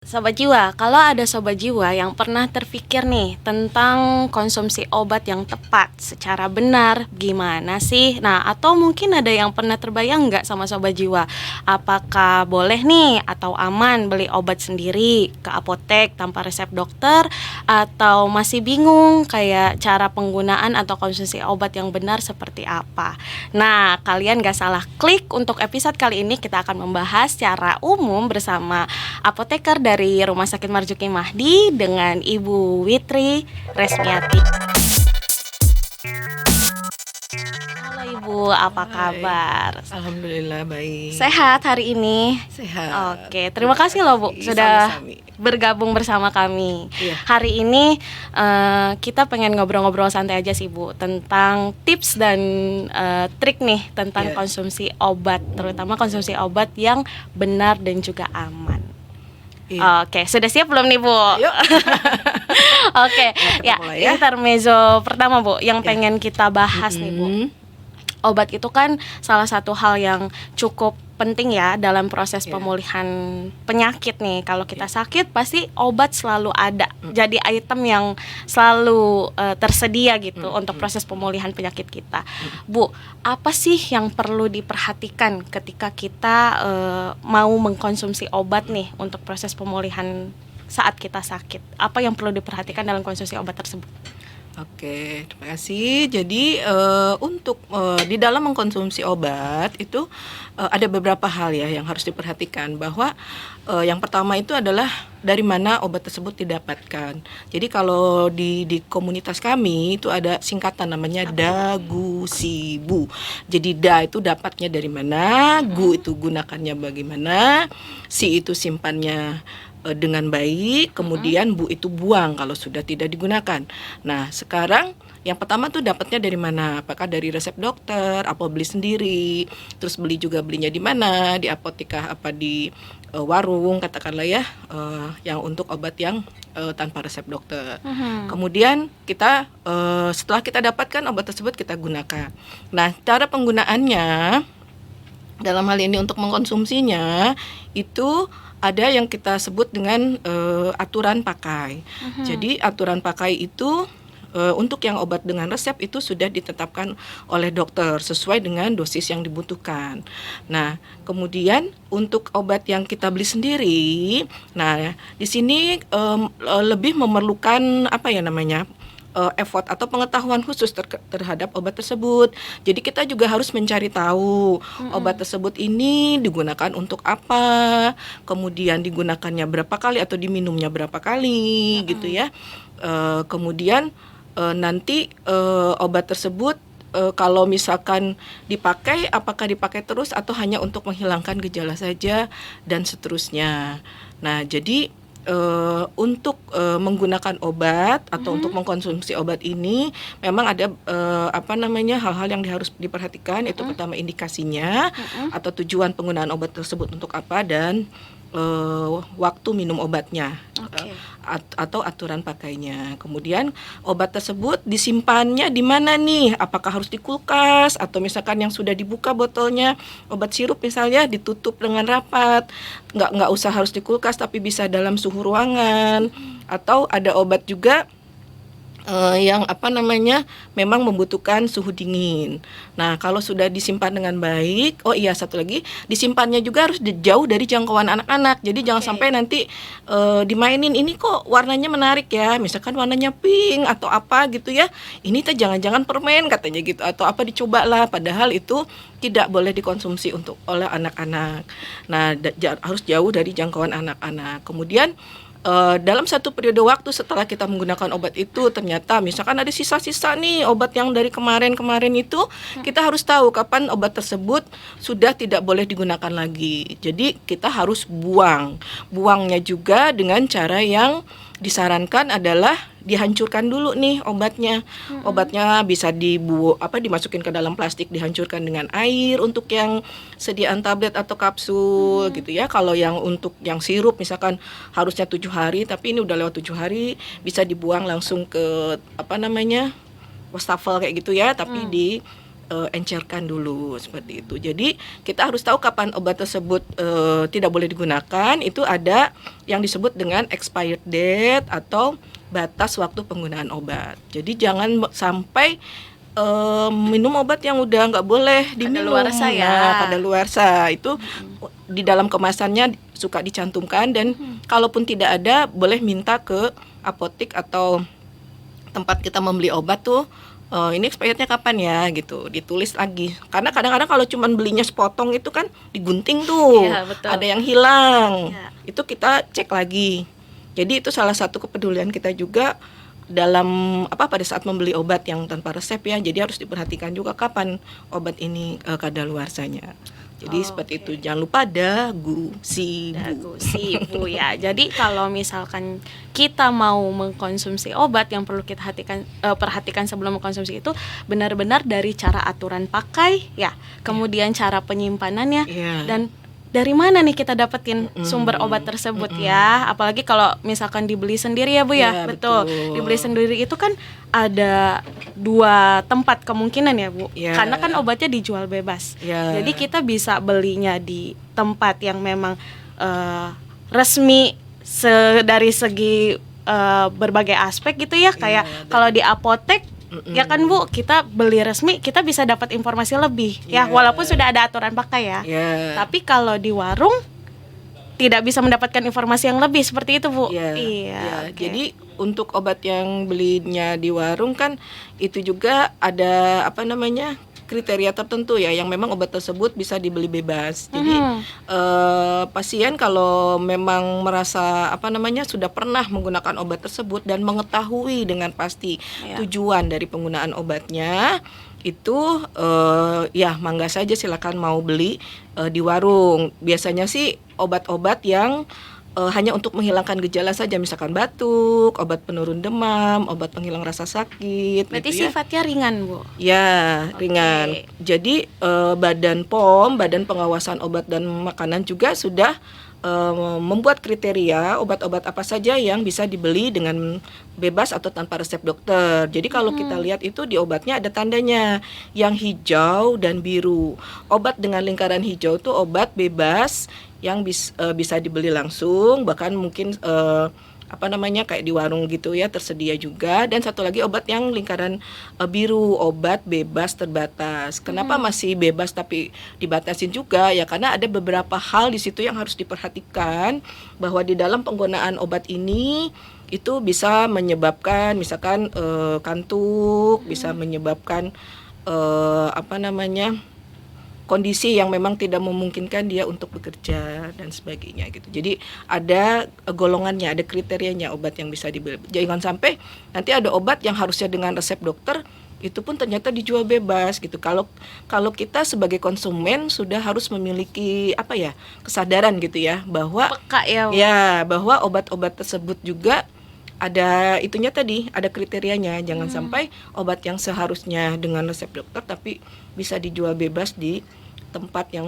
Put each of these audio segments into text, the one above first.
Sobat Jiwa, kalau ada Sobat Jiwa yang pernah terpikir nih tentang konsumsi obat yang tepat secara benar, gimana sih? Nah, atau mungkin ada yang pernah terbayang nggak sama Sobat Jiwa? Apakah boleh nih atau aman beli obat sendiri ke apotek tanpa resep dokter? Atau masih bingung kayak cara penggunaan atau konsumsi obat yang benar seperti apa? Nah, kalian gak salah klik. Untuk episode kali ini kita akan membahas secara umum bersama apoteker dari Rumah Sakit Marzuki Mahdi dengan Ibu Witri Resmiati. Halo Ibu, apa Hai, kabar? alhamdulillah baik. Sehat hari ini? Sehat. Oke, terima kasih loh Bu sudah Sami-sami. bergabung bersama kami. Iya. Hari ini kita pengen ngobrol-ngobrol santai aja sih Bu tentang tips dan trik nih tentang Iya. konsumsi obat, terutama konsumsi obat yang benar dan juga aman. Iya. Oke, sudah siap belum nih Bu? Yuk. Oke, ya, mulai ya. intermezzo pertama Bu yang Ya. pengen kita bahas nih Bu. Mm. Obat itu kan salah satu hal yang cukup penting ya dalam proses Ya. pemulihan penyakit nih. Kalau kita sakit pasti obat selalu ada. Jadi item yang selalu tersedia gitu untuk proses pemulihan penyakit kita. Bu, apa sih yang perlu diperhatikan ketika kita mau mengkonsumsi obat nih untuk proses pemulihan saat kita sakit? Apa yang perlu diperhatikan dalam konsumsi obat tersebut? Oke, terima kasih. Jadi untuk di dalam mengkonsumsi obat itu ada beberapa hal ya yang harus diperhatikan, bahwa yang pertama itu adalah dari mana obat tersebut didapatkan. Jadi kalau di komunitas kami itu ada singkatan namanya Dagusibu. Jadi da itu dapatnya dari mana, gu itu gunakannya bagaimana, si itu simpannya dengan baik, kemudian bu itu buang kalau sudah tidak digunakan. Nah, sekarang yang pertama tuh dapatnya dari mana? Apakah dari resep dokter, apa beli sendiri? Terus belinya di mana? Di apotek apa di warung katakanlah ya, yang untuk obat yang tanpa resep dokter. Kemudian kita setelah kita dapatkan obat tersebut kita gunakan. Nah, cara penggunaannya dalam hal ini untuk mengkonsumsinya itu ada yang kita sebut dengan aturan pakai. Jadi aturan pakai itu untuk yang obat dengan resep itu sudah ditetapkan oleh dokter sesuai dengan dosis yang dibutuhkan. Nah, kemudian untuk obat yang kita beli sendiri, nah di sini lebih memerlukan apa ya namanya? Effort atau pengetahuan khusus terhadap obat tersebut. Jadi kita juga harus mencari tahu obat tersebut ini digunakan untuk apa, kemudian digunakannya berapa kali atau diminumnya berapa kali gitu ya. Kemudian nanti obat tersebut kalau misalkan dipakai, apakah dipakai terus atau hanya untuk menghilangkan gejala saja dan seterusnya. Nah, jadi untuk menggunakan obat atau untuk mengkonsumsi obat ini memang ada hal-hal yang harus diperhatikan. Itu pertama indikasinya atau tujuan penggunaan obat tersebut untuk apa, dan waktu minum obatnya. Atau aturan pakainya. Kemudian obat tersebut disimpannya di mana nih? Apakah harus di kulkas atau misalkan yang sudah dibuka botolnya, obat sirup misalnya ditutup dengan rapat, nggak usah harus di kulkas tapi bisa dalam suhu ruangan. Atau ada obat juga yang memang membutuhkan suhu dingin. Nah, kalau sudah disimpan dengan baik, satu lagi, disimpannya juga harus jauh dari jangkauan anak-anak. Jadi jangan sampai nanti dimainin, ini kok warnanya menarik ya, misalkan warnanya pink atau apa gitu ya. Ini teh jangan-jangan permen katanya gitu, atau apa dicobalah, padahal itu tidak boleh dikonsumsi oleh anak-anak. Nah, harus jauh dari jangkauan anak-anak. Kemudian dalam satu periode waktu setelah kita menggunakan obat itu, ternyata misalkan ada sisa-sisa nih obat yang dari kemarin itu, kita harus tahu kapan obat tersebut sudah tidak boleh digunakan lagi. Jadi kita harus buangnya juga dengan cara yang disarankan adalah dihancurkan dulu nih obatnya. Obatnya bisa dimasukin ke dalam plastik, dihancurkan dengan air untuk yang sediaan tablet atau kapsul gitu ya. Kalau yang untuk yang sirup misalkan harusnya 7 hari tapi ini udah lewat 7 hari, bisa dibuang langsung ke wastafel kayak gitu ya, tapi encerkan dulu seperti itu. Jadi kita harus tahu kapan obat tersebut tidak boleh digunakan. Itu ada yang disebut dengan expired date atau batas waktu penggunaan obat. Jadi jangan sampai minum obat yang udah nggak boleh diminum. Kadaluarsa ya. Nah, kadaluarsa itu di dalam kemasannya suka dicantumkan, dan kalaupun tidak ada boleh minta ke apotek atau tempat kita membeli obat tuh, ini expirednya kapan ya gitu, ditulis lagi. Karena kadang-kadang kalau cuman belinya sepotong itu kan digunting tuh, Iya, betul. ada yang hilang, Iya. itu kita cek lagi. Jadi itu salah satu kepedulian kita juga dalam pada saat membeli obat yang tanpa resep ya. Jadi harus diperhatikan juga kapan obat ini kadaluarsanya. Jadi seperti itu. Jangan lupa dagu, sibu. Sibu ya. Jadi kalau misalkan kita mau mengkonsumsi obat, yang perlu kita perhatikan sebelum mengkonsumsi itu benar-benar dari cara aturan pakai ya, kemudian cara penyimpanannya, Iya. dan dari mana nih kita dapetin sumber obat tersebut ya. Apalagi kalau misalkan dibeli sendiri ya Bu ya. Iya, Betul. betul. Dibeli sendiri itu kan ada 2 tempat kemungkinan ya Bu. Iya. Karena kan obatnya dijual bebas. Iya. Jadi kita bisa belinya di tempat yang memang resmi dari segi berbagai aspek gitu ya. Kayak kalau di apotek ya kan Bu, kita beli resmi, kita bisa dapat informasi lebih ya, Iya. walaupun sudah ada aturan pakai ya. Ya. Tapi kalau di warung tidak bisa mendapatkan informasi yang lebih seperti itu Bu. Iya. Iya. Ya, Oke. jadi untuk obat yang belinya di warung kan itu juga ada kriteria tertentu ya, yang memang obat tersebut bisa dibeli bebas. Jadi pasien kalau memang merasa sudah pernah menggunakan obat tersebut dan mengetahui dengan pasti Ya. tujuan dari penggunaan obatnya, itu ya mangga saja silakan mau beli di warung. Biasanya sih obat-obat yang hanya untuk menghilangkan gejala saja, misalkan batuk, obat penurun demam, obat penghilang rasa sakit. Berarti gitu ya. sifatnya ringan Bu. Ya, ringan. Jadi Badan POM, Badan Pengawasan Obat dan Makanan juga sudah membuat kriteria obat-obat apa saja yang bisa dibeli dengan bebas atau tanpa resep dokter. Jadi kalau kita lihat itu di obatnya ada tandanya yang hijau dan biru. Obat dengan lingkaran hijau itu obat bebas yang bisa dibeli langsung, bahkan mungkin kayak di warung gitu ya, tersedia juga. Dan satu lagi obat yang lingkaran biru, obat bebas terbatas. Kenapa masih bebas tapi dibatasin juga ya? Karena ada beberapa hal di situ yang harus diperhatikan, bahwa di dalam penggunaan obat ini itu bisa menyebabkan misalkan kantuk, bisa menyebabkan kondisi yang memang tidak memungkinkan dia untuk bekerja dan sebagainya gitu. Jadi ada golongannya, ada kriterianya obat yang bisa dibeli. Jangan sampai nanti ada obat yang harusnya dengan resep dokter itu pun ternyata dijual bebas gitu. Kalau kita sebagai konsumen sudah harus memiliki kesadaran gitu ya, bahwa Peka ya Bu. ya bahwa obat-obat tersebut juga ada itunya tadi, ada kriterianya. Jangan sampai obat yang seharusnya dengan resep dokter tapi bisa dijual bebas di tempat yang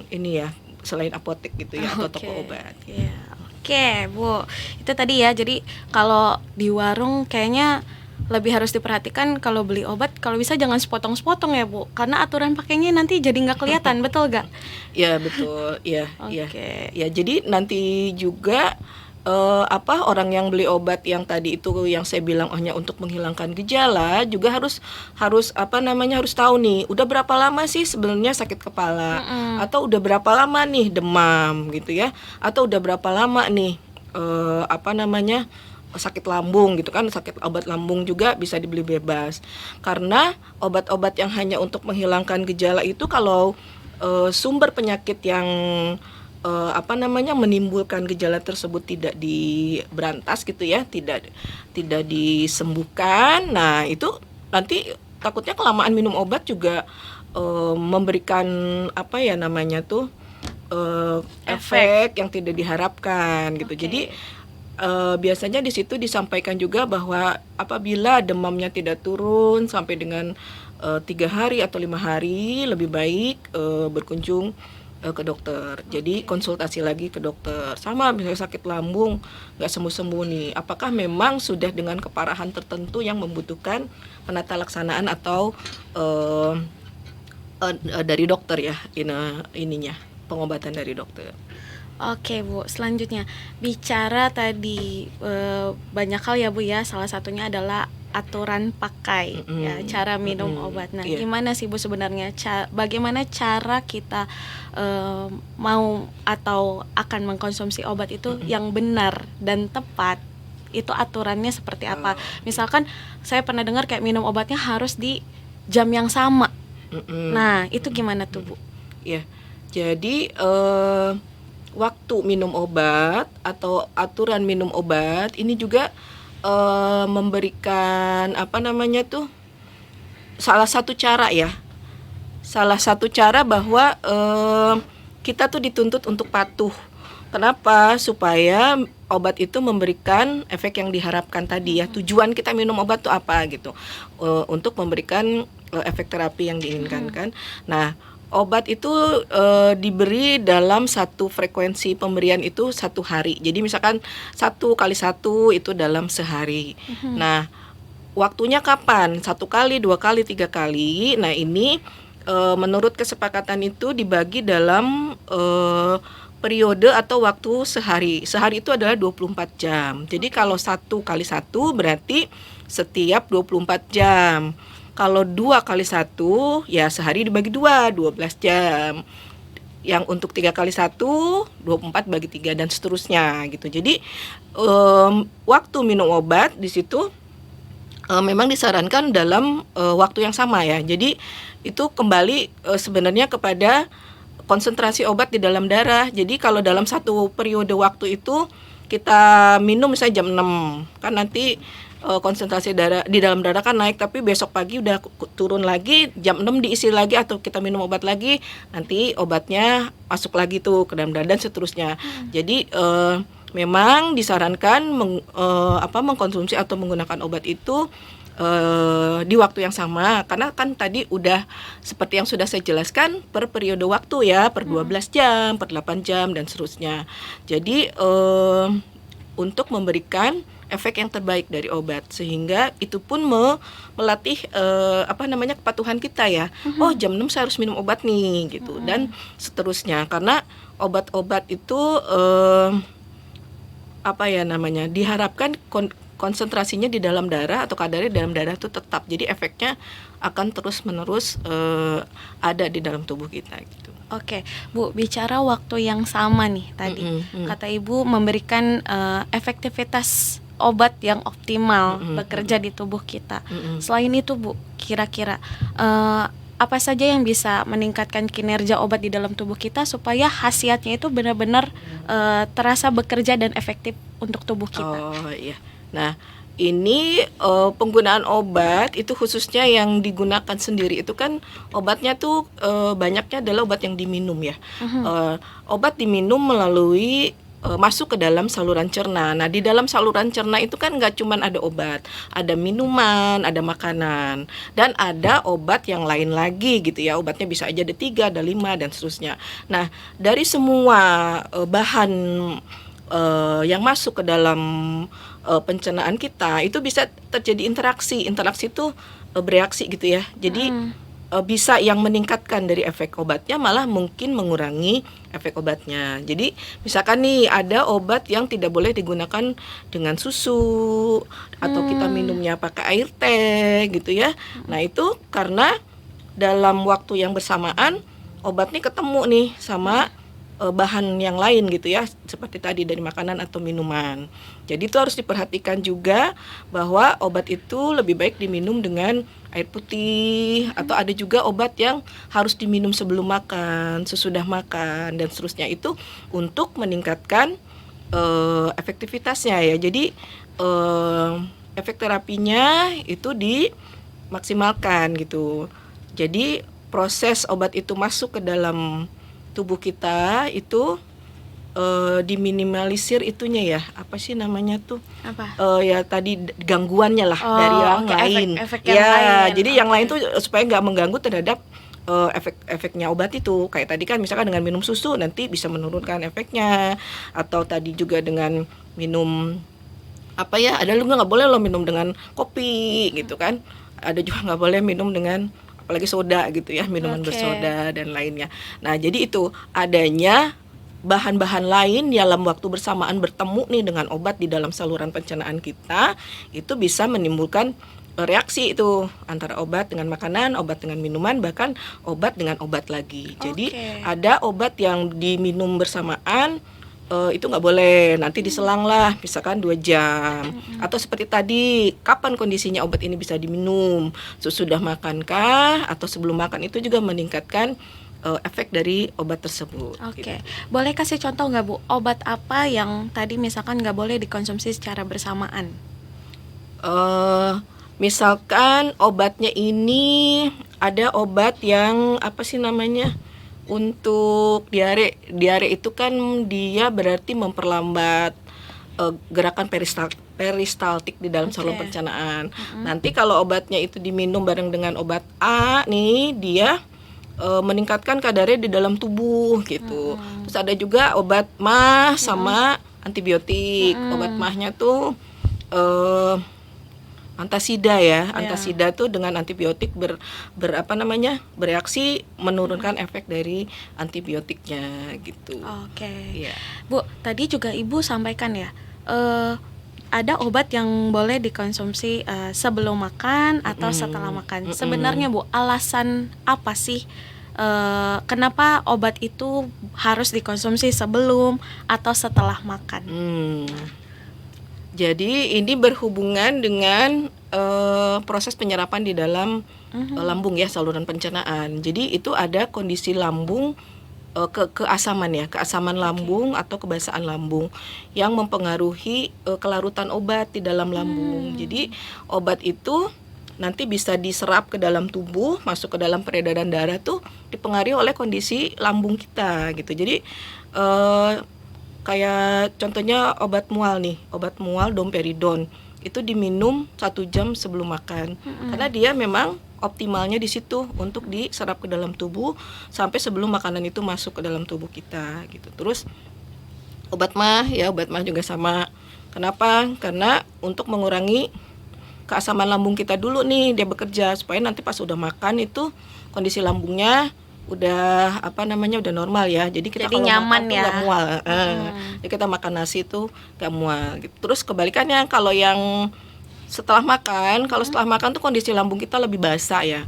ini ya, selain apotek gitu ya, atau toko obat. Iya. Oke, Bu. Itu tadi ya. Jadi kalau di warung kayaknya lebih harus diperhatikan kalau beli obat, kalau bisa jangan sepotong-sepotong ya Bu, karena aturan pakainya nanti jadi nggak kelihatan, betul gak? Ya betul, ya, ya, Oke. ya. Jadi nanti juga orang yang beli obat yang tadi itu yang saya bilang hanya untuk menghilangkan gejala juga harus harus tahu nih udah berapa lama sih sebenarnya sakit kepala, atau udah berapa lama nih demam gitu ya, atau udah berapa lama nih sakit lambung gitu kan. Obat lambung juga bisa dibeli bebas, karena obat-obat yang hanya untuk menghilangkan gejala itu kalau sumber penyakit yang menimbulkan gejala tersebut tidak diberantas gitu ya, tidak disembuhkan. Nah, itu nanti takutnya kelamaan minum obat juga memberikan efek yang tidak diharapkan gitu. Oke. Jadi biasanya di situ disampaikan juga bahwa apabila demamnya tidak turun sampai dengan 3 hari atau 5 hari, lebih baik berkunjung ke dokter. Jadi konsultasi lagi ke dokter. Sama misalnya sakit lambung nggak sembuh-sembuh nih, apakah memang sudah dengan keparahan tertentu yang membutuhkan penata laksanaan atau dari dokter ya, ininya pengobatan dari dokter. Oke Bu, selanjutnya bicara tadi banyak hal ya Bu ya, salah satunya adalah aturan pakai ya, cara minum obat. Nah, Iya. gimana sih Bu sebenarnya bagaimana cara kita mau atau akan mengkonsumsi obat itu yang benar dan tepat? Itu aturannya seperti apa? Misalkan saya pernah dengar kayak minum obatnya harus di jam yang sama. Nah, itu gimana tuh Bu? Ya, jadi waktu minum obat atau aturan minum obat ini juga memberikan apa namanya tuh, salah satu cara ya, salah satu cara bahwa kita tuh dituntut untuk patuh. Kenapa? Supaya obat itu memberikan efek yang diharapkan tadi ya. Tujuan kita minum obat tuh apa gitu? Untuk memberikan efek terapi yang diinginkan kan. Nah, obat itu diberi dalam satu frekuensi pemberian itu 1 hari. Jadi misalkan 1 kali 1 itu dalam sehari. Nah, waktunya kapan? 1 kali, 2 kali, 3 kali. Nah, ini menurut kesepakatan itu dibagi dalam periode atau waktu sehari. Sehari itu adalah 24 jam. Jadi kalau 1 kali 1 berarti setiap 24 jam. Kalau 2 kali 1 ya sehari dibagi 2, 12 jam. Yang untuk 3 kali 1, 24 bagi 3 dan seterusnya gitu. Jadi waktu minum obat di situ memang disarankan dalam waktu yang sama ya. Jadi itu kembali sebenarnya kepada konsentrasi obat di dalam darah. Jadi kalau dalam satu periode waktu itu kita minum misalnya jam 6, kan nanti konsentrasi darah di dalam darah kan naik, tapi besok pagi udah turun lagi, jam 6 diisi lagi atau kita minum obat lagi, nanti obatnya masuk lagi tuh ke dalam darah dan seterusnya. Jadi memang disarankan mengkonsumsi atau menggunakan obat itu di waktu yang sama, karena kan tadi udah seperti yang sudah saya jelaskan per periode waktu ya, per 12 jam, per 8 jam dan seterusnya. Jadi untuk memberikan efek yang terbaik dari obat, sehingga itu pun melatih kepatuhan kita ya. Oh, jam 6 saya harus minum obat nih gitu dan seterusnya, karena obat-obat itu diharapkan konsentrasinya di dalam darah atau kadarnya di dalam darah itu tetap, jadi efeknya akan terus-menerus ada di dalam tubuh kita gitu. Oke, Bu, bicara waktu yang sama nih tadi, kata Ibu memberikan efektivitas obat yang optimal bekerja di tubuh kita. Selain itu Bu, kira-kira apa saja yang bisa meningkatkan kinerja obat di dalam tubuh kita supaya khasiatnya itu benar-benar terasa bekerja dan efektif untuk tubuh kita? Oh iya. Nah, ini penggunaan obat itu khususnya yang digunakan sendiri itu kan obatnya tuh banyaknya adalah obat yang diminum ya. Obat diminum melalui masuk ke dalam saluran cerna. Nah, di dalam saluran cerna itu kan nggak cuma ada obat, ada minuman, ada makanan, dan ada obat yang lain lagi gitu ya. Obatnya bisa aja ada 3, ada 5 dan seterusnya. Nah, dari semua bahan yang masuk ke dalam pencernaan kita itu bisa terjadi interaksi itu bereaksi gitu ya. Jadi bisa yang meningkatkan dari efek obatnya, malah mungkin mengurangi efek obatnya. Jadi misalkan nih ada obat yang tidak boleh digunakan dengan susu atau kita minumnya pakai air teh gitu ya. Nah, itu karena dalam waktu yang bersamaan obatnya ketemu nih sama bahan yang lain gitu ya, seperti tadi dari makanan atau minuman. Jadi itu harus diperhatikan juga bahwa obat itu lebih baik diminum dengan air putih, atau ada juga obat yang harus diminum sebelum makan, sesudah makan dan seterusnya, itu untuk meningkatkan efektivitasnya ya. Jadi efek terapinya itu dimaksimalkan gitu. Jadi proses obat itu masuk ke dalam tubuh kita itu diminimalisir itunya ya, apa sih namanya tuh, ya tadi gangguannya lah dari yang lain efek ya, yang lain. jadi yang lain tuh supaya nggak mengganggu terhadap efek-efeknya obat itu. Kayak tadi kan misalkan dengan minum susu nanti bisa menurunkan efeknya, atau tadi juga dengan minum ada lu nggak boleh lo minum dengan kopi gitu kan, ada juga nggak boleh minum dengan apalagi soda gitu ya, minuman Oke. bersoda dan lainnya. Nah, jadi itu adanya bahan-bahan lain dalam waktu bersamaan bertemu nih dengan obat di dalam saluran pencernaan kita, itu bisa menimbulkan reaksi itu antara obat dengan makanan, obat dengan minuman, bahkan obat dengan obat lagi. Jadi Oke. ada obat yang diminum bersamaan, itu nggak boleh, nanti diselang lah, misalkan 2 jam. Atau seperti tadi, kapan kondisinya obat ini bisa diminum? Sesudah makankah atau sebelum makan, itu juga meningkatkan efek dari obat tersebut. Oke, gitu. boleh kasih contoh nggak Bu, obat apa yang tadi misalkan nggak boleh dikonsumsi secara bersamaan? Misalkan obatnya ini ada obat yang apa sih namanya, untuk diare. Diare itu kan dia berarti memperlambat gerakan peristaltik di dalam saluran Oke. pencernaan. Nanti kalau obatnya itu diminum bareng dengan obat A nih, dia meningkatkan kadarnya di dalam tubuh gitu. Terus ada juga obat MAH sama antibiotik. Obat MAH-nya tuh antasida ya. Antasida tuh dengan antibiotik bereaksi menurunkan efek dari antibiotiknya gitu. Oke. Iya. Bu, tadi juga Ibu sampaikan ya, ada obat yang boleh dikonsumsi sebelum makan atau setelah makan. Sebenarnya Bu, alasan apa sih kenapa obat itu harus dikonsumsi sebelum atau setelah makan? Jadi ini berhubungan dengan proses penyerapan di dalam lambung ya, saluran pencernaan. Jadi itu ada kondisi lambung keasaman ya, keasaman lambung atau kebasaan lambung yang mempengaruhi kelarutan obat di dalam lambung. Jadi obat itu nanti bisa diserap ke dalam tubuh, masuk ke dalam peredaran darah tuh dipengaruhi oleh kondisi lambung kita gitu. Jadi kayak contohnya obat mual nih, obat mual domperidon itu diminum 1 jam sebelum makan, karena dia memang optimalnya di situ untuk diserap ke dalam tubuh sampai sebelum makanan itu masuk ke dalam tubuh kita gitu. Terus obat MAH juga sama. Kenapa? Karena untuk mengurangi keasaman lambung kita dulu nih, dia bekerja supaya nanti pas udah makan itu kondisi lambungnya udah udah normal ya. Jadi kita kalau nyaman makan tuh ya. nggak mual. Jadi kita makan nasi tuh nggak mual. Gitu. Terus kebalikannya kalau yang setelah makan, kalau setelah makan tuh kondisi lambung kita lebih basah ya.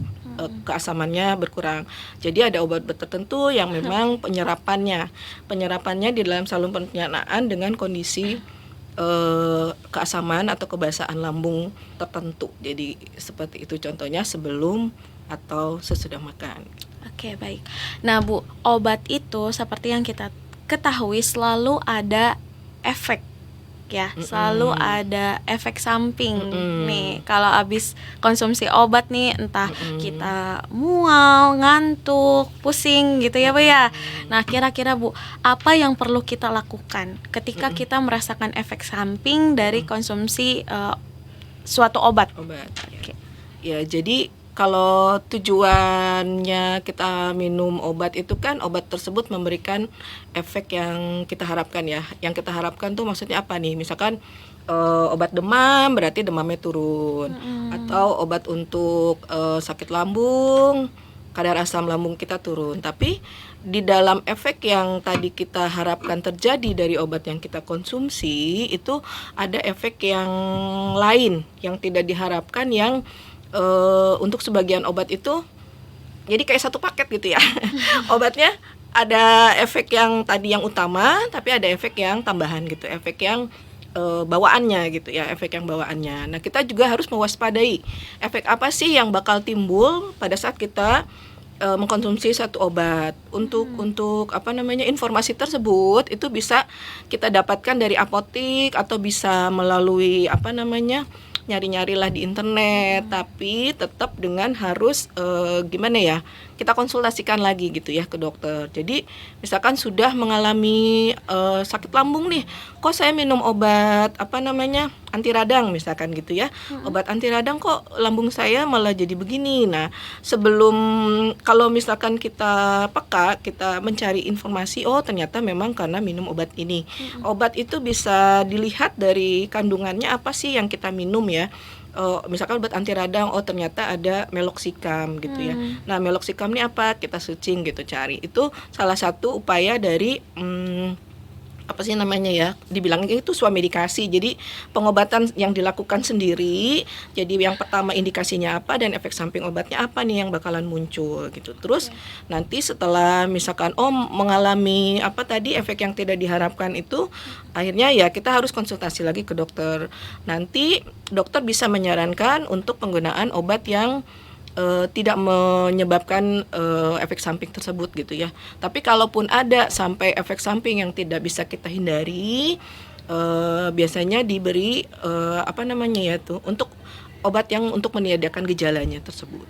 Keasamannya berkurang. Jadi ada obat-obat tertentu yang memang penyerapannya di dalam saluran pencernaan dengan kondisi keasaman atau kebasaan lambung tertentu. Jadi seperti itu contohnya sebelum atau sesudah makan. Oke, baik. Nah, Bu, obat itu seperti yang kita ketahui selalu ada efek ya, selalu ada efek samping nih. Kalau habis konsumsi obat nih, entah kita mual, ngantuk, pusing gitu ya, Bu ya. Nah, kira-kira Bu, apa yang perlu kita lakukan ketika kita merasakan efek samping dari konsumsi suatu obat? Ya. Ya, jadi kalau tujuannya kita minum obat itu kan obat tersebut memberikan efek yang kita harapkan ya. Yang kita harapkan tuh maksudnya apa nih? Misalkan obat demam berarti demamnya turun, atau obat untuk sakit lambung, kadar asam lambung kita turun. Tapi di dalam efek yang tadi kita harapkan terjadi dari obat yang kita konsumsi itu ada efek yang lain yang tidak diharapkan, yang untuk sebagian obat itu jadi kayak satu paket gitu ya. Obatnya ada efek yang tadi yang utama, tapi ada efek yang tambahan gitu, efek yang bawaannya gitu ya, efek yang bawaannya. Nah, kita juga harus mewaspadai efek apa sih yang bakal timbul pada saat kita mengkonsumsi satu obat. Untuk informasi tersebut itu bisa kita dapatkan dari apotik atau bisa melalui nyari-nyarilah di internet, tapi tetap dengan harus kita konsultasikan lagi gitu ya ke dokter. Jadi misalkan sudah mengalami sakit lambung nih, kok saya minum obat anti radang misalkan gitu ya, obat anti radang kok lambung saya malah jadi begini. Nah, kalau misalkan kita peka, kita mencari informasi, oh ternyata memang karena minum obat ini. Obat itu bisa dilihat dari kandungannya apa sih yang kita minum ya. misalkan obat anti radang, oh ternyata ada meloxicam gitu ya. Nah, meloxicam ini apa? Kita searching gitu, cari. Itu salah satu upaya dari apa sih namanya ya, dibilangnya itu swamedikasi. Jadi pengobatan yang dilakukan sendiri. Jadi yang pertama indikasinya apa dan efek samping obatnya apa nih yang bakalan muncul gitu. Terus nanti setelah misalkan mengalami apa tadi efek yang tidak diharapkan itu, akhirnya ya kita harus konsultasi lagi ke dokter. Nanti dokter bisa menyarankan untuk penggunaan obat yang tidak menyebabkan efek samping tersebut gitu ya. Tapi kalaupun ada sampai efek samping yang tidak bisa kita hindari, biasanya diberi apa namanya ya tuh, untuk obat yang untuk meniadakan gejalanya tersebut.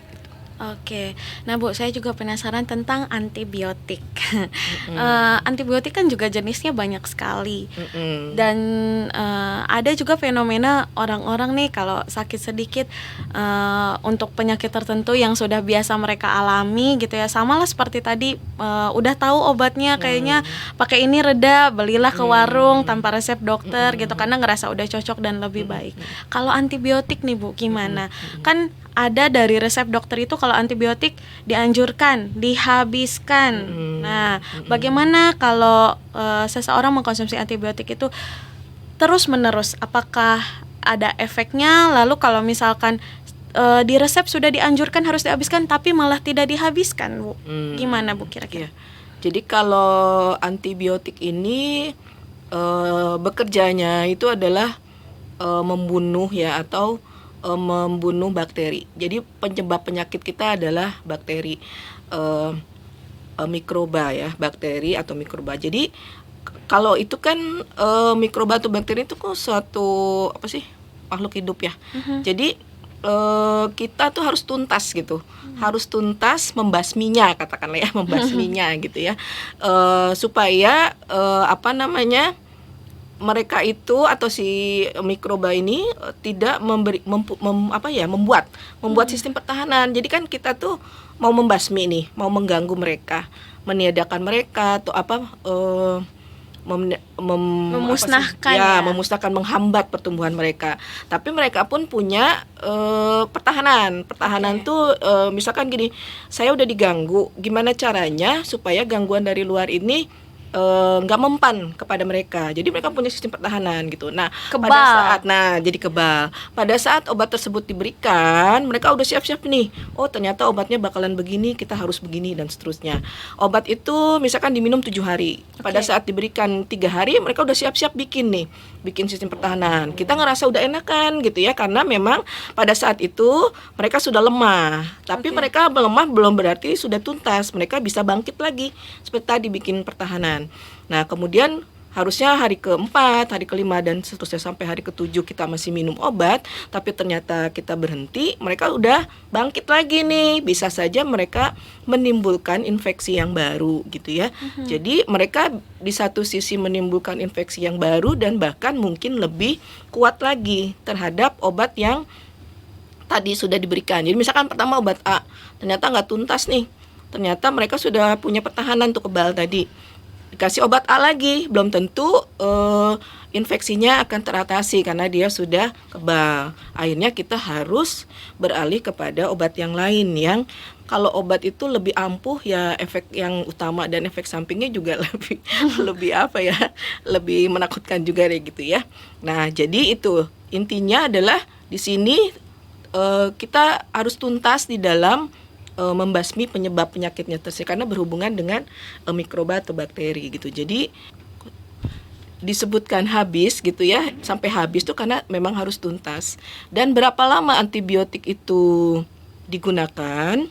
Oke, nah Bu, saya juga penasaran tentang antibiotik. Antibiotik kan juga jenisnya banyak sekali, dan ada juga fenomena orang-orang nih kalau sakit sedikit untuk penyakit tertentu yang sudah biasa mereka alami gitu ya, sama lah seperti tadi, udah tahu obatnya kayaknya pakai ini reda, belilah ke warung tanpa resep dokter gitu karena ngerasa udah cocok dan lebih baik. Kalau antibiotik nih Bu, gimana? Kan ada dari resep dokter itu kalau antibiotik dianjurkan dihabiskan. Nah, bagaimana kalau seseorang mengkonsumsi antibiotik itu terus-menerus? Apakah ada efeknya? Lalu kalau misalkan di resep sudah dianjurkan harus dihabiskan tapi malah tidak dihabiskan, Bu. Gimana Bu kira-kira? Jadi kalau antibiotik ini bekerjanya itu adalah membunuh ya, atau membunuh bakteri. Jadi penyebab penyakit kita adalah bakteri, mikroba ya, bakteri atau mikroba. Jadi kalau itu kan mikroba atau bakteri itu kok suatu apa sih, makhluk hidup ya. Jadi kita tuh harus tuntas gitu, harus tuntas membasminya, katakanlah ya, membasminya gitu ya, supaya apa namanya, mereka itu atau si mikroba ini tidak membuat sistem pertahanan. Jadi kan kita tuh mau membasmi nih, mau mengganggu mereka, meniadakan mereka atau memusnahkan memusnahkan, menghambat pertumbuhan mereka. Tapi mereka pun punya pertahanan tuh misalkan gini, saya udah diganggu, gimana caranya supaya gangguan dari luar ini nggak mempan kepada mereka. Jadi mereka punya sistem pertahanan gitu. Nah, jadi kebal. Pada saat obat tersebut diberikan, mereka udah siap-siap nih. Oh, ternyata obatnya bakalan begini, kita harus begini dan seterusnya. Obat itu misalkan diminum 7 hari. Pada saat diberikan 3 hari, mereka udah siap-siap bikin sistem pertahanan. Kita ngerasa udah enakan gitu ya, karena memang pada saat itu mereka sudah lemah. Tapi mereka melemah belum berarti sudah tuntas. Mereka bisa bangkit lagi seperti tadi bikin pertahanan. Nah, kemudian harusnya hari ke-4, hari ke-5 dan seterusnya sampai hari ke-7 kita masih minum obat, tapi ternyata kita berhenti, mereka udah bangkit lagi nih. Bisa saja mereka menimbulkan infeksi yang baru gitu ya. Jadi mereka di satu sisi menimbulkan infeksi yang baru dan bahkan mungkin lebih kuat lagi terhadap obat yang tadi sudah diberikan. Jadi misalkan pertama obat A, ternyata nggak tuntas nih. Ternyata mereka sudah punya pertahanan tuh kebal tadi. Dikasih obat A lagi, belum tentu infeksinya akan teratasi karena dia sudah kebal. Akhirnya kita harus beralih kepada obat yang lain yang kalau obat itu lebih ampuh ya, efek yang utama dan efek sampingnya juga lebih lebih menakutkan juga deh gitu ya. Nah, jadi itu intinya adalah di sini kita harus tuntas di dalam membasmi penyebab penyakitnya tersebut karena berhubungan dengan mikroba atau bakteri gitu. Jadi disebutkan habis gitu ya, sampai habis tuh karena memang harus tuntas. Dan berapa lama antibiotik itu digunakan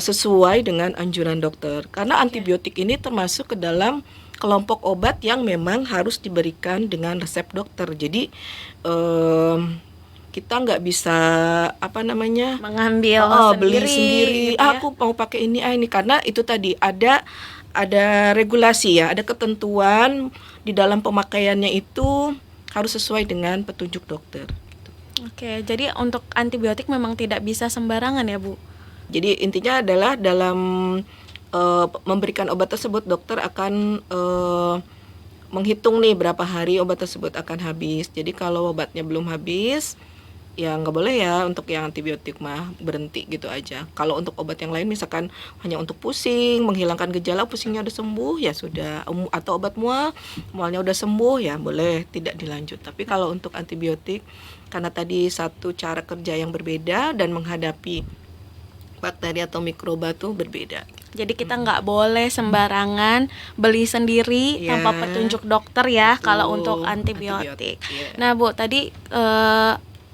sesuai dengan anjuran dokter. Karena antibiotik ini termasuk ke dalam kelompok obat yang memang harus diberikan dengan resep dokter. Jadi kita nggak bisa mengambil beli sendiri gitu ya? Aku mau pakai ini karena itu tadi ada regulasi ya, ada ketentuan di dalam pemakaiannya itu harus sesuai dengan petunjuk dokter. Oke, jadi untuk antibiotik memang tidak bisa sembarangan ya, Bu? Jadi intinya adalah dalam memberikan obat tersebut dokter akan menghitung nih berapa hari obat tersebut akan habis. Jadi kalau obatnya belum habis, ya nggak boleh ya untuk yang antibiotik mah berhenti gitu aja. Kalau untuk obat yang lain misalkan hanya untuk pusing, menghilangkan gejala, pusingnya udah sembuh ya sudah, atau obat mual, mualnya udah sembuh ya boleh tidak dilanjut. Tapi kalau untuk antibiotik karena tadi satu cara kerja yang berbeda dan menghadapi bakteri atau mikroba tuh berbeda. Jadi kita nggak boleh sembarangan beli sendiri Ya, tanpa petunjuk dokter ya betul. kalau untuk antibiotik. Ya. Nah Bu, tadi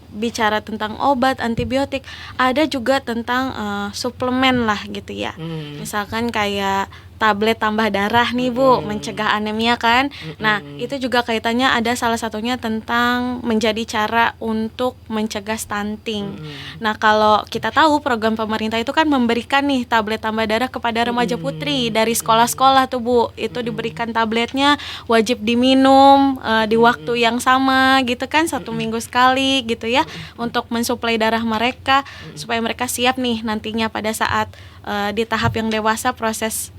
bicara tentang obat antibiotik, ada juga tentang suplemen lah gitu ya. Misalkan kayak tablet tambah darah nih Bu, mencegah anemia kan. Nah, itu juga kaitannya ada salah satunya tentang menjadi cara untuk mencegah stunting. Nah, kalau kita tahu program pemerintah itu kan memberikan nih tablet tambah darah kepada remaja putri dari sekolah-sekolah tuh Bu. Itu diberikan tabletnya, wajib diminum di waktu yang sama gitu kan, 1 minggu sekali gitu ya, untuk mensuplai darah mereka supaya mereka siap nih nantinya pada saat di tahap yang dewasa proses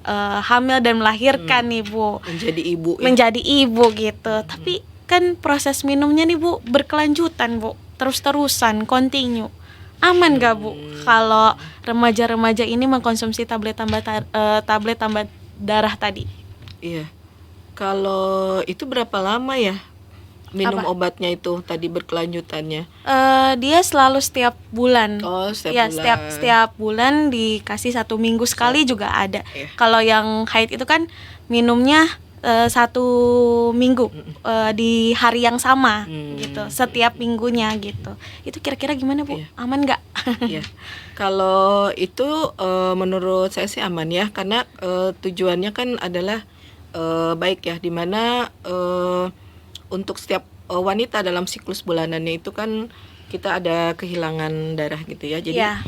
hamil dan melahirkan nih Bu, Menjadi ibu ya. menjadi ibu gitu. Tapi kan proses minumnya nih Bu berkelanjutan Bu, terus-terusan, continue. Aman gak Bu kalau remaja-remaja ini mengkonsumsi tablet tambah darah tadi? Iya. Kalau itu berapa lama ya minum Apa? obatnya itu tadi berkelanjutannya? Dia selalu setiap bulan. Oh, setiap Ya, bulan. setiap bulan dikasih 1 minggu sekali juga ada. Iya. Kalau yang haid itu kan minumnya 1 minggu di hari yang sama gitu, setiap minggunya gitu. Itu kira-kira gimana Bu? Iya. Aman nggak? Ya, kalau itu menurut saya sih aman ya, karena tujuannya kan adalah baik ya, dimana untuk setiap wanita dalam siklus bulanannya itu kan kita ada kehilangan darah gitu ya. Jadi Iya.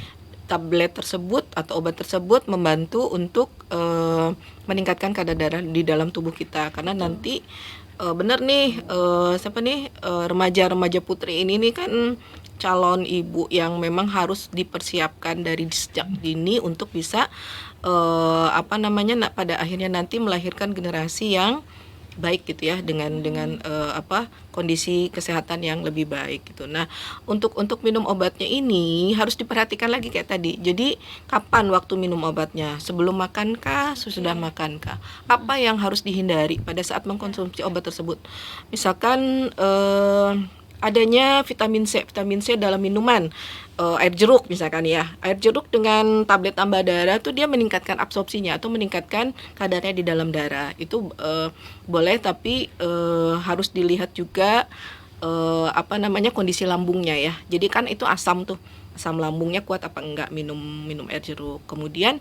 tablet tersebut atau obat tersebut membantu untuk meningkatkan kadar darah di dalam tubuh kita, karena nanti bener nih remaja-remaja putri ini nih kan calon ibu yang memang harus dipersiapkan dari sejak dini untuk bisa pada akhirnya nanti melahirkan generasi yang baik gitu ya, dengan kondisi kesehatan yang lebih baik gitu. Nah, untuk minum obatnya ini harus diperhatikan lagi kayak tadi. Jadi kapan waktu minum obatnya? Sebelum makan kah? Sesudah makan kah? Apa yang harus dihindari pada saat mengkonsumsi obat tersebut? Misalkan adanya vitamin C dalam minuman, air jeruk misalkan ya. Air jeruk dengan tablet tambah darah tuh dia meningkatkan absorpsinya atau meningkatkan kadarnya di dalam darah. Itu boleh, tapi harus dilihat juga kondisi lambungnya ya. Jadi kan itu asam lambungnya kuat apa enggak minum air jeruk. Kemudian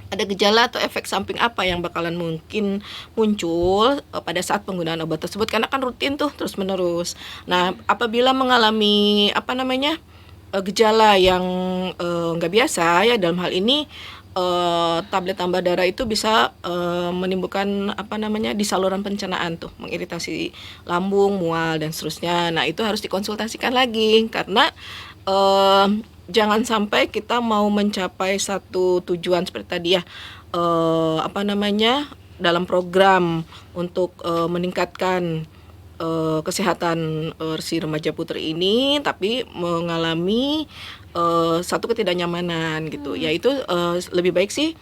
ada gejala atau efek samping apa yang bakalan mungkin muncul pada saat penggunaan obat tersebut, karena kan rutin tuh terus menerus. Nah, apabila mengalami gejala yang nggak biasa ya, dalam hal ini tablet tambah darah itu bisa menimbulkan di saluran pencernaan tuh, mengiritasi lambung, mual dan seterusnya. Nah, itu harus dikonsultasikan lagi, karena jangan sampai kita mau mencapai satu tujuan seperti tadi ya, dalam program untuk meningkatkan kesehatan si remaja putri ini, tapi mengalami satu ketidaknyamanan gitu. Yaitu lebih baik sih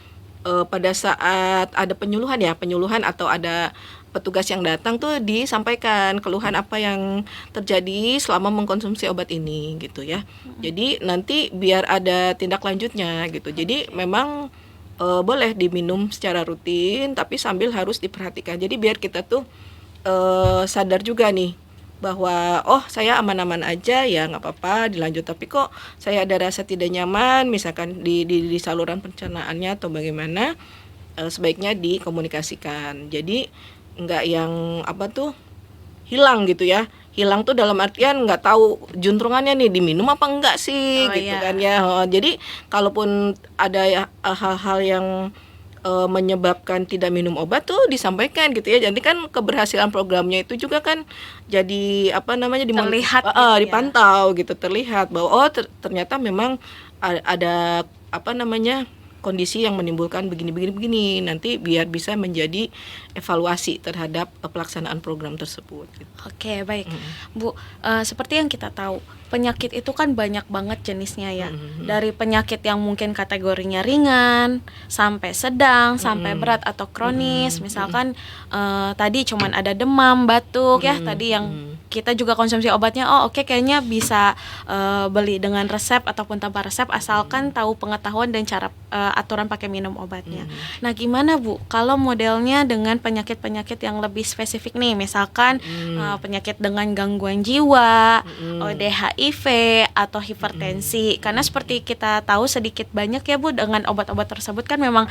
pada saat ada penyuluhan atau ada petugas yang datang tuh disampaikan keluhan apa yang terjadi selama mengkonsumsi obat ini gitu ya. Jadi nanti biar ada tindak lanjutnya gitu. Jadi memang boleh diminum secara rutin, tapi sambil harus diperhatikan. Jadi biar kita tuh sadar juga nih bahwa saya aman-aman aja ya, nggak apa-apa dilanjut, tapi kok saya ada rasa tidak nyaman misalkan di saluran pencernaannya atau bagaimana, sebaiknya dikomunikasikan. Jadi nggak yang hilang gitu ya. Hilang tuh dalam artian nggak tahu juntrungannya nih diminum apa enggak sih gitu Iya. kan ya. Jadi kalaupun ada hal-hal yang menyebabkan tidak minum obat tuh disampaikan gitu ya. Jadi kan keberhasilan programnya itu juga kan jadi Terlihat gitu ya. dipantau gitu, terlihat bahwa ternyata memang ada kondisi yang menimbulkan begini. Nanti biar bisa menjadi evaluasi terhadap pelaksanaan program tersebut. Gitu. Oke, baik. Bu, seperti yang kita tahu, penyakit itu kan banyak banget jenisnya ya. Dari penyakit yang mungkin kategorinya ringan, sampai sedang, sampai berat atau kronis. Misalkan tadi cuman ada demam, batuk ya, tadi yang kita juga konsumsi obatnya, kayaknya bisa beli dengan resep ataupun tanpa resep, asalkan tahu pengetahuan dan cara aturan pakai minum obatnya. Nah, gimana Bu, kalau modelnya dengan penyakit-penyakit yang lebih spesifik nih, misalkan penyakit dengan gangguan jiwa, HIV atau hipertensi, karena seperti kita tahu sedikit banyak ya Bu, dengan obat-obat tersebut kan memang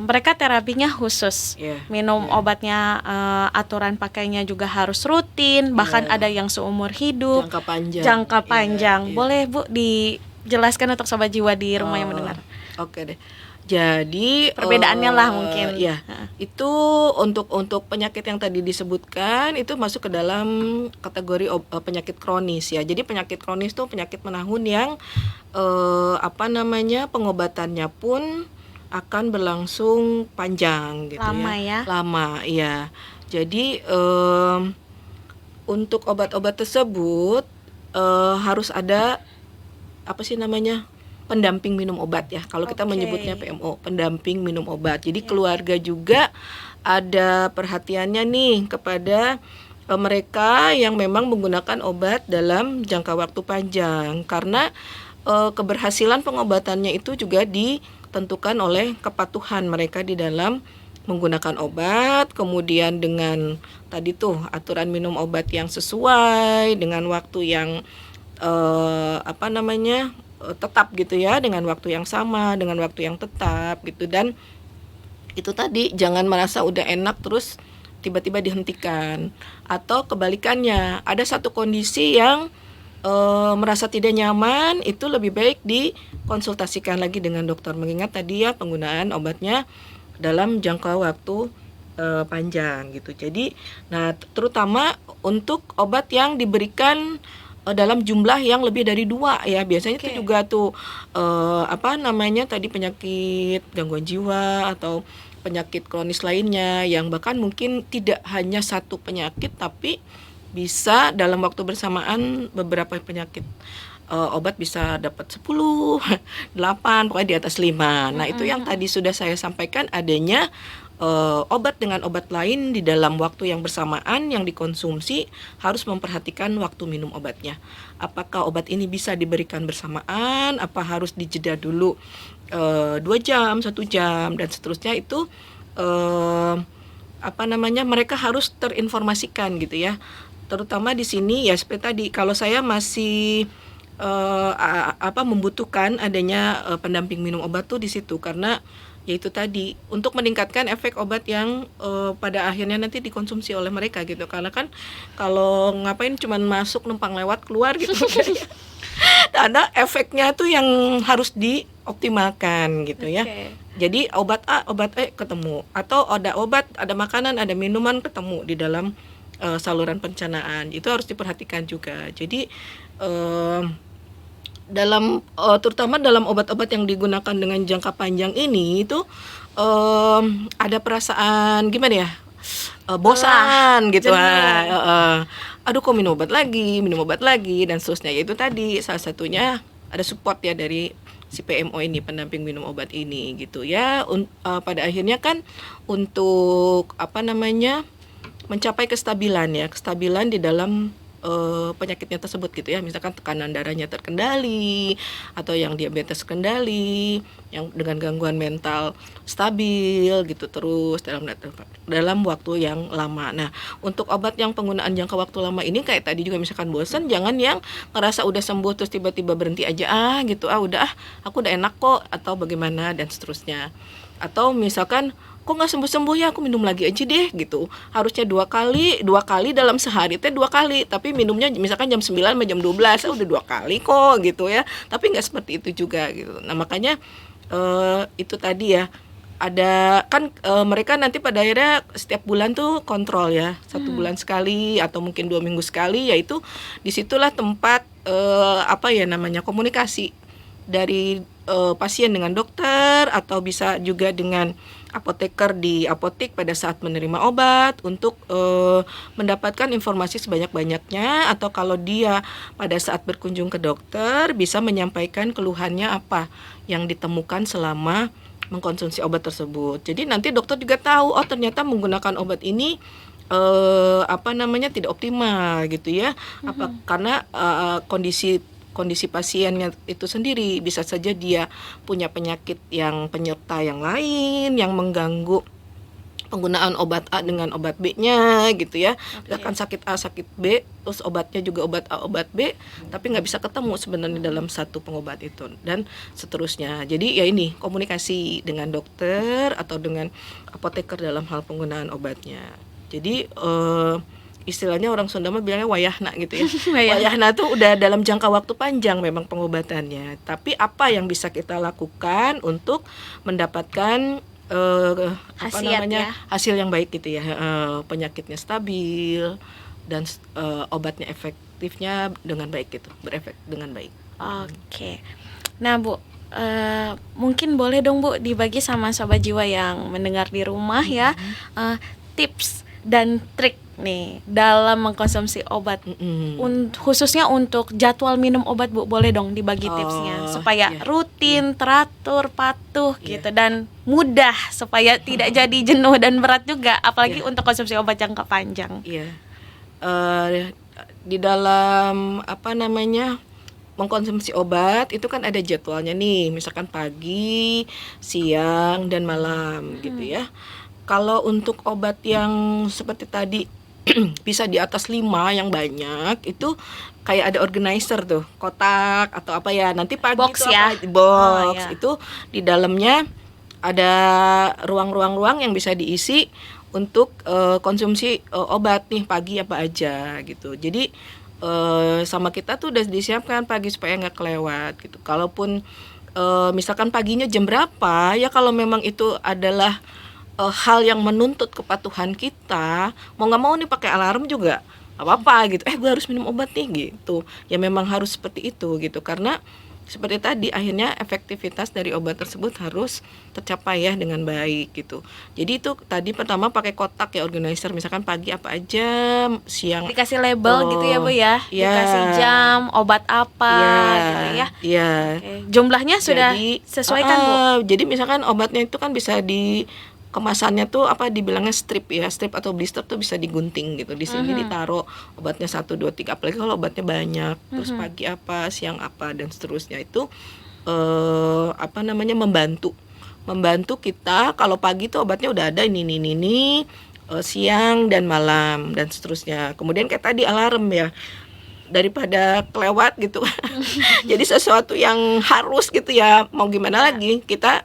mereka terapinya khusus, minum obatnya aturan pakainya juga harus rutin, bahkan ada yang seumur hidup, jangka panjang. Boleh Bu dijelaskan untuk sobat jiwa di rumah yang mendengar? Oke deh. Jadi perbedaannya lah mungkin. Ya, itu untuk penyakit yang tadi disebutkan itu masuk ke dalam kategori penyakit kronis ya. Jadi penyakit kronis itu penyakit menahun yang pengobatannya pun akan berlangsung panjang gitu. Lama ya. Lama ya. Jadi untuk obat-obat tersebut harus ada pendamping minum obat ya. Kalau kita menyebutnya PMO, pendamping minum obat. Jadi keluarga juga ada perhatiannya nih kepada mereka yang memang menggunakan obat dalam jangka waktu panjang, karena keberhasilan pengobatannya itu juga ditentukan oleh kepatuhan mereka di dalam menggunakan obat, kemudian dengan tadi tuh aturan minum obat yang sesuai dengan waktu yang tetap gitu ya, dengan waktu yang sama, dengan waktu yang tetap gitu. Dan itu tadi, jangan merasa udah enak terus tiba-tiba dihentikan, atau kebalikannya, ada satu kondisi yang merasa tidak nyaman, itu lebih baik dikonsultasikan lagi dengan dokter, mengingat tadi ya penggunaan obatnya dalam jangka waktu panjang gitu. Jadi terutama untuk obat yang diberikan dalam jumlah yang lebih dari 2 ya, biasanya itu juga tuh tadi penyakit gangguan jiwa atau penyakit kronis lainnya yang bahkan mungkin tidak hanya satu penyakit, tapi bisa dalam waktu bersamaan beberapa penyakit. Obat bisa dapat 10, 8, pokoknya di atas 5. Nah, itu yang tadi sudah saya sampaikan, adanya obat dengan obat lain di dalam waktu yang bersamaan yang dikonsumsi, harus memperhatikan waktu minum obatnya. Apakah obat ini bisa diberikan bersamaan, apa harus dijeda dulu 2 jam, 1 jam, dan seterusnya. Itu mereka harus terinformasikan gitu ya. Terutama di sini ya seperti tadi, kalau saya masih membutuhkan adanya pendamping minum obat tuh di situ, karena yaitu tadi untuk meningkatkan efek obat yang pada akhirnya nanti dikonsumsi oleh mereka gitu. Karena kan kalau ngapain cuman masuk numpang lewat keluar gitu. Ada efeknya tuh yang harus dioptimalkan gitu ya. Jadi obat A, obat E ketemu, atau ada obat, ada makanan, ada minuman ketemu di dalam saluran pencernaan. Itu harus diperhatikan juga. Jadi terutama dalam obat-obat yang digunakan dengan jangka panjang ini itu ada perasaan gimana ya, bosan gitu, aduh kok minum obat lagi dan seterusnya. Itu tadi salah satunya ada support ya dari si PMO ini, pendamping minum obat ini gitu ya. Pada akhirnya kan untuk mencapai kestabilan di dalam penyakitnya tersebut gitu ya. Misalkan tekanan darahnya terkendali, atau yang diabetes terkendali, yang dengan gangguan mental stabil gitu terus dalam waktu yang lama. Nah, untuk obat yang penggunaan jangka waktu lama ini kayak tadi juga, misalkan bosan, jangan yang ngerasa udah sembuh terus tiba-tiba berhenti aja gitu. Aku udah enak kok, atau bagaimana dan seterusnya. Atau misalkan kok nggak sembuh-sembuh ya, aku minum lagi aja deh gitu. Harusnya 2 kali dalam sehari 2 kali, tapi minumnya misalkan jam 9 sampai jam 12, udah 2 kali kok gitu ya. Tapi nggak seperti itu juga gitu. Nah, makanya itu tadi ya, ada kan mereka nanti pada akhirnya setiap bulan tuh kontrol ya, 1 bulan sekali atau mungkin 2 minggu sekali, yaitu disitulah tempat komunikasi dari pasien dengan dokter, atau bisa juga dengan apoteker di apotek pada saat menerima obat untuk mendapatkan informasi sebanyak-banyaknya, atau kalau dia pada saat berkunjung ke dokter bisa menyampaikan keluhannya apa yang ditemukan selama mengkonsumsi obat tersebut. Jadi nanti dokter juga tahu, oh ternyata menggunakan obat ini tidak optimal gitu ya. Apa karena kondisi pasiennya itu sendiri, bisa saja dia punya penyakit yang penyerta yang lain yang mengganggu penggunaan obat A dengan obat B-nya gitu ya. Misalkan sakit A sakit B, terus obatnya juga obat A obat B, tapi nggak bisa ketemu sebenarnya dalam satu pengobat itu, dan seterusnya. Jadi ya ini komunikasi dengan dokter atau dengan apoteker dalam hal penggunaan obatnya. Jadi istilahnya orang Sunda mah bilangnya wayahna gitu ya. Wayahna tuh udah dalam jangka waktu panjang memang pengobatannya. Tapi apa yang bisa kita lakukan untuk mendapatkan hasil yang baik gitu ya. Penyakitnya stabil dan obatnya efektifnya dengan baik gitu, berefek dengan baik. Oke. Nah, Bu, mungkin boleh dong Bu dibagi sama sobat jiwa yang mendengar di rumah ya, tips dan trik nih dalam mengkonsumsi obat, khususnya untuk jadwal minum obat Bu, boleh dong dibagi tipsnya supaya rutin, teratur, patuh gitu, dan mudah supaya tidak jadi jenuh dan berat juga, apalagi untuk konsumsi obat jangka panjang. Di dalam mengkonsumsi obat itu kan ada jadwalnya nih, misalkan pagi, siang, dan malam gitu ya. Kalau untuk obat yang seperti tadi bisa di atas 5 yang banyak, itu kayak ada organizer tuh, kotak atau apa ya, nanti pagi box itu ya? Box itu di dalamnya ada ruang-ruang yang bisa diisi untuk konsumsi obat nih pagi apa aja gitu. Jadi sama kita tuh udah disiapkan pagi supaya nggak kelewat gitu. Kalaupun misalkan paginya jam berapa ya, kalau memang itu adalah hal yang menuntut kepatuhan kita, mau nggak mau nih pakai alarm juga apa-apa gitu, gue harus minum obat nih gitu, ya memang harus seperti itu gitu, karena seperti tadi akhirnya efektivitas dari obat tersebut harus tercapai ya dengan baik gitu. Jadi itu tadi pertama pakai kotak ya, organizer, misalkan pagi apa aja, siang dikasih label gitu ya Bu ya, dikasih jam, obat apa gitu ya. Jumlahnya sudah sesuaikan Bu. Jadi misalkan obatnya itu kan bisa di kemasannya tuh dibilangnya strip ya, strip atau blister tuh bisa digunting gitu. Di sini ditaruh obatnya 1, 2, 3, apalagi kalau obatnya banyak. Terus pagi apa, siang apa, dan seterusnya itu membantu kita. Kalau pagi tuh obatnya udah ada ini, siang dan malam dan seterusnya. Kemudian kayak tadi alarm ya, daripada kelewat gitu. Jadi sesuatu yang harus gitu ya, mau gimana lagi kita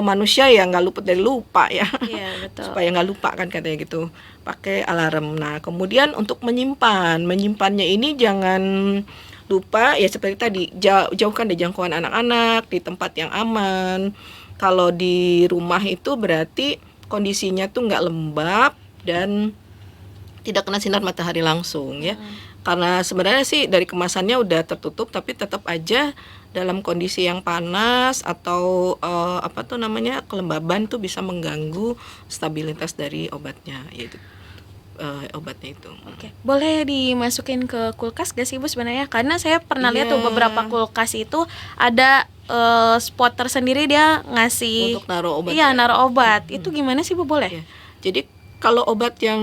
manusia ya nggak luput dari lupa ya. Betul. Supaya nggak lupa kan katanya gitu, pakai alarm. Nah kemudian untuk menyimpannya ini jangan lupa ya, seperti tadi jauhkan dari jangkauan anak-anak, di tempat yang aman. Kalau di rumah itu berarti kondisinya tuh nggak lembab dan tidak kena sinar matahari langsung ya. Karena sebenarnya sih dari kemasannya udah tertutup, tapi tetap aja dalam kondisi yang panas atau kelembaban tuh bisa mengganggu stabilitas dari obatnya, yaitu obatnya itu. Boleh dimasukin ke kulkas gak sih Bu sebenarnya? Karena saya pernah lihat tuh beberapa kulkas itu ada spot tersendiri, dia ngasih untuk naruh obat. Naruh obat. Itu gimana sih Bu, boleh? Jadi kalau obat yang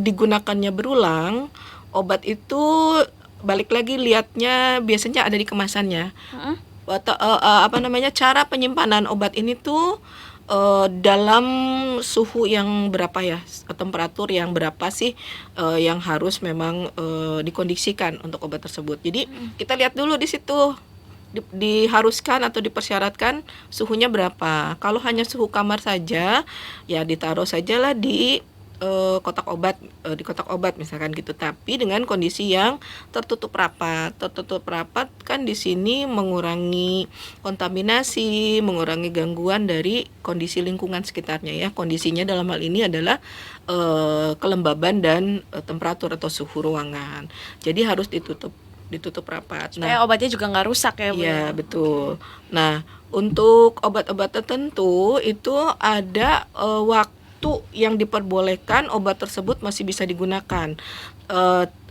digunakannya berulang, obat itu balik lagi lihatnya biasanya ada di kemasannya. Cara penyimpanan obat ini tuh dalam suhu yang berapa ya, temperatur yang berapa sih yang harus memang dikondisikan untuk obat tersebut. Jadi kita lihat dulu di situ diharuskan atau dipersyaratkan suhunya berapa. Kalau hanya suhu kamar saja ya ditaruh sajalah di kotak obat misalkan gitu, tapi dengan kondisi yang tertutup rapat kan di sini mengurangi kontaminasi, mengurangi gangguan dari kondisi lingkungan sekitarnya ya. Kondisinya dalam hal ini adalah kelembaban dan temperatur atau suhu ruangan, jadi harus ditutup ditutup rapat. Supaya obatnya juga nggak rusak ya Bu. Iya, betul. Nah, untuk obat-obat tertentu itu ada waktu yang diperbolehkan obat tersebut masih bisa digunakan.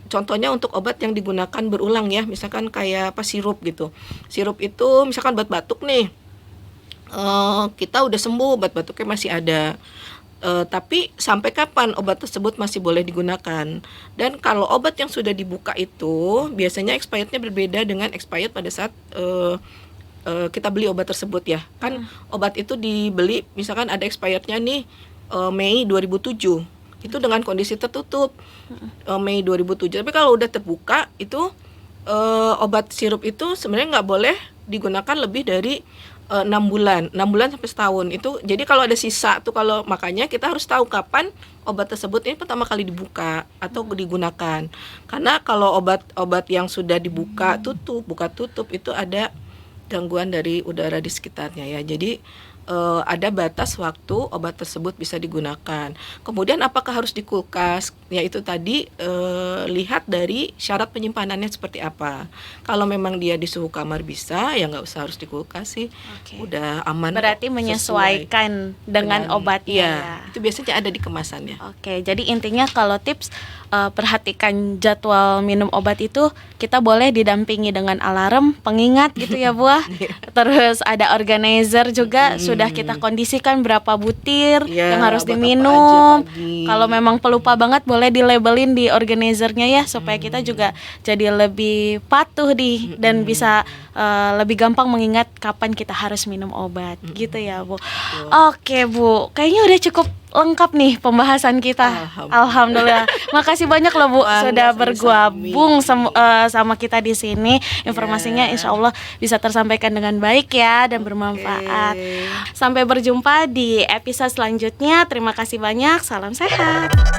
Contohnya untuk obat yang digunakan berulang ya, misalkan kayak apa sirup gitu. Sirup itu misalkan buat batuk nih, kita udah sembuh, obat batuknya masih ada. Tapi sampai kapan obat tersebut masih boleh digunakan? Dan kalau obat yang sudah dibuka itu biasanya expirednya berbeda dengan expired pada saat kita beli obat tersebut ya. Kan obat itu dibeli misalkan ada expirednya nih Mei 2007. Itu dengan kondisi tertutup Mei 2007. Tapi kalau udah terbuka itu obat sirup itu sebenarnya nggak boleh digunakan lebih dari 6 bulan sampai setahun itu. Jadi kalau ada sisa tuh, kalau makanya kita harus tahu kapan obat tersebut ini pertama kali dibuka atau digunakan. Karena kalau obat-obat yang sudah dibuka buka tutup itu ada gangguan dari udara di sekitarnya ya. Jadi ada batas waktu obat tersebut bisa digunakan. Kemudian apakah harus di kulkas? Ya itu tadi lihat dari syarat penyimpanannya seperti apa. Kalau memang dia di suhu kamar bisa, ya nggak usah harus di kulkas sih. Oke. Udah aman. Berarti kok, menyesuaikan dengan obatnya Iya, ya. itu biasanya ada di kemasannya. Oke, jadi intinya kalau tips perhatikan jadwal minum obat itu, kita boleh didampingi dengan alarm, pengingat gitu ya Bu. Terus ada organizer juga, sudah kita kondisikan berapa butir Ya, yang harus buat apa diminum. aja pagi. Kalau memang pelupa banget boleh dilabelin di organizernya ya, supaya kita juga jadi lebih patuh dan bisa lebih gampang mengingat kapan kita harus minum obat gitu ya Bu. Oke Bu, kayaknya udah cukup lengkap nih pembahasan kita. Alhamdulillah. Makasih banyak loh Bu Bangga sudah sama-sama. bergabung sama kita di sini. Informasinya insya Allah bisa tersampaikan dengan baik ya dan bermanfaat. Sampai berjumpa di episode selanjutnya. Terima kasih banyak. Salam sehat.